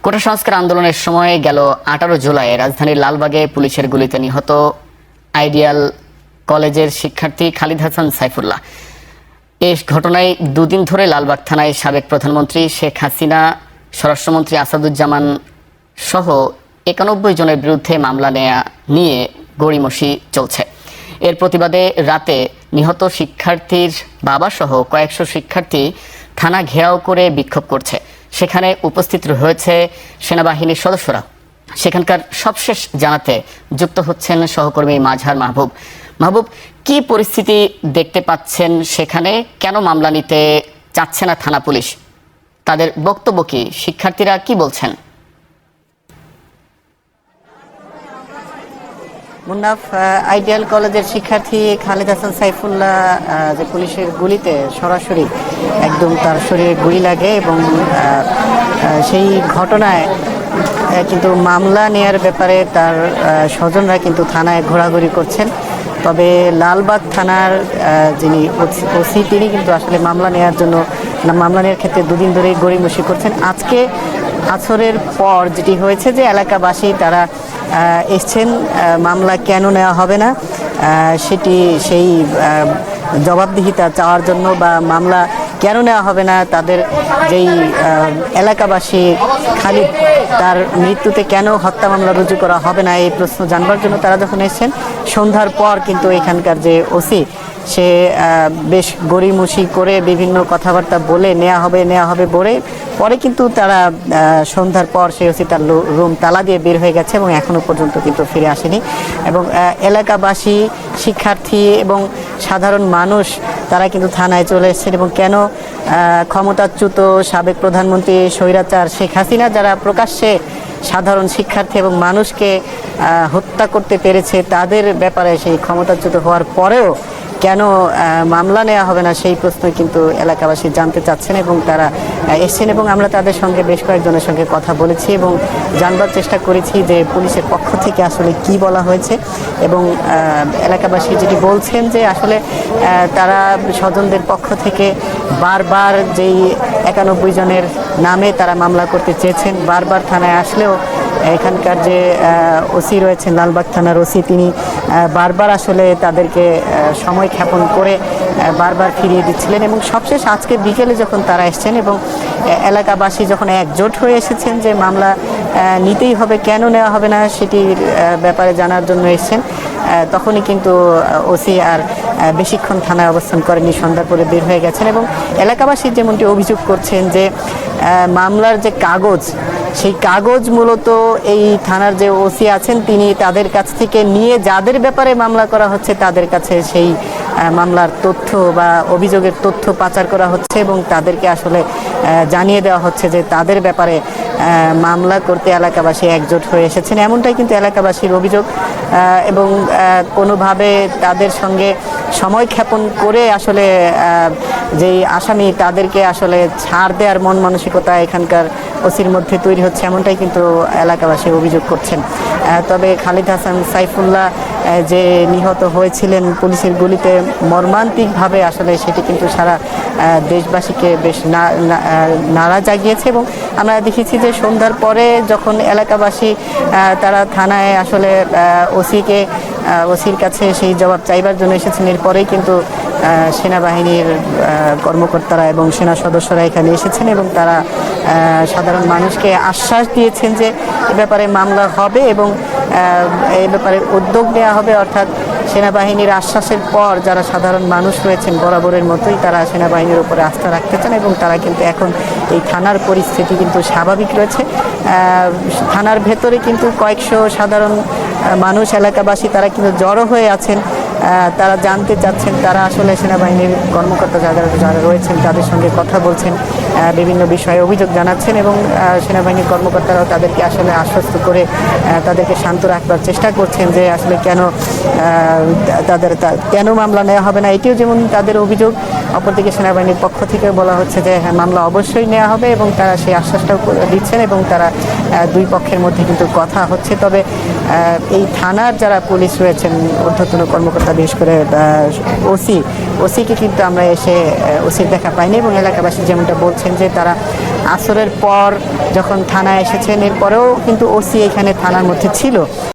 কোটা সংস্কার আন্দোলনের সময় গেল 18 জুলাই রাজধানীর লালবাগে পুলিশের গুলিতে নিহত আইডিয়াল কলেজের শিক্ষার্থী খালিদ হাসান সাইফুল্লাহ। এই ঘটনায় দুদিন ধরে লালবাগ থানায় সাবেক প্রধানমন্ত্রী শেখ হাসিনা, স্বরাষ্ট্রমন্ত্রী আসাদুজ্জামান সহ 91 জনের বিরুদ্ধে মামলা নিয়ে গড়িমসি চলছে। এর প্রতিবাদে রাতে নিহত শিক্ষার্থীর বাবা সহ কয়েকশো শিক্ষার্থী থানা ঘেরাও করে বিক্ষোভ করছে। সেখানে উপস্থিত হয়েছে সেনাবাহিনীর সদস্যরা। সেখানকার সবশেষ জানাতে যুক্ত হচ্ছেন সহকর্মী মাজহার মাহবুব। মাহবুব, কি পরিস্থিতি দেখতে পাচ্ছেন সেখানে? কেন মামলা নিতে চাচ্ছে না থানা পুলিশ? তাদের বক্তব্য কি? শিক্ষার্থীরা কি বলছেন? মুন্নাফ, আইডিয়াল কলেজের শিক্ষার্থী খালিদ হাসান সাইফুল্লাহ যে পুলিশের গুলিতে সরাসরি একদম তার শরীরে গুলি লাগে এবং সেই ঘটনায় কিন্তু মামলা নেয়ার ব্যাপারে তার স্বজনরা কিন্তু থানায় ঘোরাঘুরি করছেন। তবে লালবাগ থানার যিনি ওসি তিনি কিন্তু আসলে মামলা নেওয়ার ক্ষেত্রে দুদিন ধরেই গড়িমসি করছেন। আজকে আসরের পর যেটি হয়েছে যে এলাকাবাসী তারা এসছেন মামলা কেন নেওয়া হবে না সেই জবাবদিহিতা চাওয়ার জন্য, বা মামলা কেন নেওয়া হবে না, তাদের যেই এলাকাবাসী খালিদ তার মৃত্যুতে কেন হত্যা মামলা রুজু করা হবে না এই প্রশ্ন জানবার জন্য তারা যখন এসেছেন সন্ধ্যার পর কিন্তু এখানকার যে ওসি সে বেশ গড়িমসি করে বিভিন্ন কথাবার্তা বলে নেওয়া হবে পরে কিন্তু তারা সন্ধ্যার পর সে ওসি তার রুম তালা দিয়ে বের হয়ে গেছে এবং এখনো পর্যন্ত কিন্তু ফিরে আসেনি। এবং এলাকাবাসী, শিক্ষার্থী এবং সাধারণ মানুষ তারা কিন্তু থানায় চলে এসেছেন। এবং কেন ক্ষমতাচ্যুত সাবেক প্রধানমন্ত্রী স্বৈরাচার শেখ হাসিনা যারা প্রকাশ্যে সাধারণ শিক্ষার্থী এবং মানুষকে হত্যা করতে পেরেছে তাদের ব্যাপারে সেই ক্ষমতাচ্যুত হওয়ার পরেও কেন মামলা নেওয়া হবে না সেই প্রশ্ন কিন্তু এলাকাবাসী জানতে চাচ্ছেন এবং তারা এসছেন। এবং আমরা তাদের সঙ্গে বেশ কয়েকজনের সঙ্গে কথা বলেছি এবং জানবার চেষ্টা করেছি যে পুলিশের পক্ষ থেকে আসলে কি বলা হয়েছে। এবং এলাকাবাসী যেটি বলছেন যে আসলে তারা স্বজনদের পক্ষ থেকে বারবার যেই 91 জনের নামে তারা মামলা করতে চেয়েছেন, বারবার থানায় আসলেও এখানকার যে ওসি রয়েছেন লালবাগ থানার ওসি তিনি বারবার আসলে তাদেরকে সময় ক্ষেপণ করে বারবার ফিরিয়ে দিচ্ছিলেন। এবং সবশেষ আজকে বিকেলে যখন তারা এসছেন এবং এলাকাবাসী যখন একজোট হয়ে এসেছেন যে মামলা নিতেই হবে, কেন নেওয়া হবে না সেটির ব্যাপারে জানার জন্য এসছেন, তখনই কিন্তু ওসি আর বেশিক্ষণ থানায় অবস্থান করেনি, সন্ধ্যার পরে বের হয়ে গেছেন। এবং এলাকাবাসী যেমনটি অভিযোগ করছেন যে মামলার যে কাগজ, সেই কাগজ মূলত এই থানার যে ওসি আছেন তিনি তাদের কাছ থেকে নিয়ে যাদের ব্যাপারে মামলা করা হচ্ছে তাদের কাছে সেই মামলার তথ্য বা অভিযোগের তথ্য পাচার করা হচ্ছে এবং তাদেরকে আসলে জানিয়ে দেওয়া হচ্ছে যে তাদের ব্যাপারে মামলা করতে এলাকাবাসী একজোট হয়ে এসেছেন, এমনটাই কিন্তু এলাকাবাসীর অভিযোগ। এবং কোনোভাবে তাদের সঙ্গে সময় ক্ষেপণ করে আসলে যেই আসামি তাদেরকে আসলে ছাড় দেওয়ার মন মানসিকতা এখানকার ওসির মধ্যে তৈরি হচ্ছে, এমনটাই কিন্তু এলাকাবাসী অভিযোগ করছেন। তবে খালিদ হাসান সাইফুল্লাহ যে নিহত হয়েছিলেন পুলিশের গুলিতে মর্মান্তিকভাবে, আসলে সেটি কিন্তু সারা দেশবাসীকে বেশ নাড়া জাগিয়েছে। এবং আমরা দেখেছি যে সন্ধ্যার পরে যখন এলাকাবাসী তারা থানায় আসলে ওসির কাছে সেই জবাব চাইবার জন্য এসেছেন, এরপরেই কিন্তু সেনাবাহিনীর কর্মকর্তারা এবং সেনা সদস্যরা এখানে এসেছেন এবং তারা সাধারণ মানুষকে আশ্বাস দিয়েছেন যে এ ব্যাপারে মামলা হবে এবং এই ব্যাপারে উদ্যোগ নেওয়া হবে। অর্থাৎ সেনাবাহিনীর আশ্বাসের পর যারা সাধারণ মানুষ রয়েছেন বরাবরের মতোই তারা সেনাবাহিনীর উপরে আস্থা রাখতে চান এবং তারা কিন্তু এখন এই থানার পরিস্থিতি কিন্তু স্বাভাবিক রয়েছে। থানার ভেতরে কিন্তু কয়েকশো সাধারণ মানুষ, এলাকাবাসী তারা কিন্তু জড়ো হয়ে আছেন। তারা জানতে চাচ্ছেন, তারা আসলে সেনাবাহিনীর কর্মকর্তা যারা রয়েছেন তাদের সঙ্গে কথা বলছেন, বিভিন্ন বিষয়ে অভিযোগ জানাচ্ছেন এবং সেনাবাহিনীর কর্মকর্তারাও তাদেরকে আসলে আশ্বস্ত করে তাদেরকে শান্ত রাখবার চেষ্টা করছেন যে আসলে কেন মামলা নেওয়া হবে না এটিও যেমন তাদের অভিযোগ। অপরদিকে সেনাবাহিনীর পক্ষ থেকে বলা হচ্ছে যে হ্যাঁ, মামলা অবশ্যই নেওয়া হবে এবং তারা সেই আশ্বাসটাও দিচ্ছেন এবং তারা দুই পক্ষের মধ্যে কিন্তু কথা হচ্ছে। তবে এই থানার যারা পুলিশ রয়েছেন ঊর্ধ্বতন কর্মকর্তা, বিশেষ করে ওসিকে কিন্তু আমরা এসে ওসির দেখা পাইনি এবং এলাকাবাসী যেমনটা বলছেন যে তারা আসরের পর যখন থানায় এসেছেন, এরপরেও কিন্তু ওসি এখানে থানার মধ্যে ছিল।